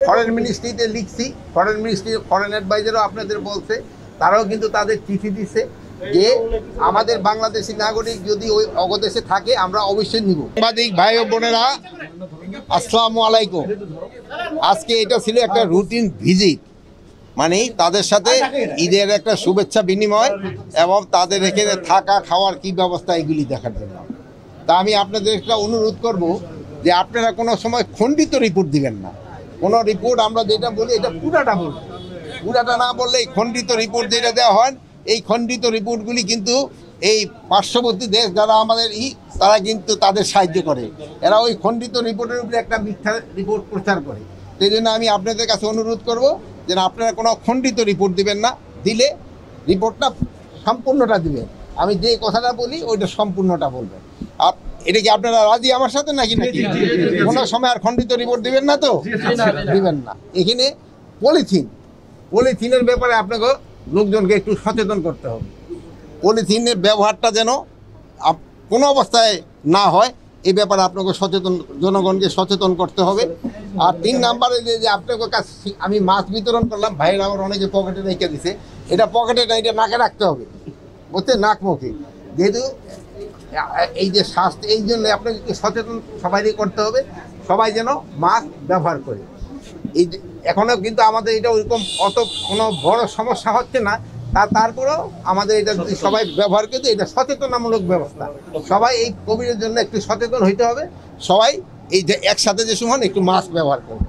Foreign মিনিস্ট্রিতে লিখছি, foreign ministry foreign অ্যাডভাইজারও আপনাদের বলছে, তারাও কিন্তু তাদের চিঠি দিছে যে আমাদের বাংলাদেশি নাগরিক যদি ওই অগদেশে থাকে আমরা অবশ্যই নিব। সাংবাদিক ভাই ও বোনেরা, আসসালামু আলাইকুম। আজকে এটা ছিল একটা রুটিন ভিজিট, মানে তাদের সাথে ঈদের একটা শুভেচ্ছা বিনিময় এবং তাদের এখানে থাকা খাওয়ার কি ব্যবস্থা এগুলি দেখার জন্য। তা আমি আপনাদের একটা অনুরোধ করব যে আপনারা কোনো সময় খণ্ডিত রিপোর্ট দিবেন না। কোনো রিপোর্ট আমরা যেটা বলি এটা পুরাটা বলবো, পুরাটা না বললে এই খণ্ডিত রিপোর্ট যেটা দেওয়া হয়, এই খণ্ডিত রিপোর্টগুলি কিন্তু এই পার্শ্ববর্তী দেশ যারা আমাদের তারা কিন্তু তাদের সাহায্য করে। এরা ওই খণ্ডিত রিপোর্টের উপরে একটা মিথ্যা রিপোর্ট প্রচার করে। সেই জন্য আমি আপনাদের কাছে অনুরোধ করব যে আপনারা কোনো খণ্ডিত রিপোর্ট দিবেন না, দিলে রিপোর্টটা সম্পূর্ণটা দিবেন। আমি যে কথাটা বলি ওইটা সম্পূর্ণটা বলবেন। আর এটা কি আপনারা রাজি আমার সাথে নাকি? কোনো সময় আর খণ্ডিত রিপোর্ট দিবেন না তো? দিবেন না। এখানে পলিথিনের ব্যাপারে আপনাকে লোকজনকে একটু সচেতন করতে হবে। পলিথিনের ব্যবহারটা যেন কোনো অবস্থায় না হয়, এই ব্যাপারে আপনাকে জনগণকে সচেতন করতে হবে। আর 3 নম্বরে যে আপনাকে কাছে আমি মাছ বিতরণ করলাম, ভাইয়ের আমার অনেকে পকেটে রেখে দিছে, এটা পকেটে না, এটা নাকে রাখতে হবে, বুঝতে, নাক মুখে। যেহেতু এই যে স্বাস্থ্য, এই জন্য আপনাকে সচেতন সবাইকে করতে হবে, সবাই যেন মাস্ক ব্যবহার করে। এই এখনও কিন্তু আমাদের এটা ওইরকম অত কোনো বড় সমস্যা হচ্ছে না, তারপরেও আমাদের এটা যদি সবাই ব্যবহার করে, এটা সচেতনামূলক ব্যবস্থা। সবাই এই কোভিডের জন্য একটু সচেতন হইতে হবে। সবাই এই যে একসাথে যে সময় একটু মাস্ক ব্যবহার করবে।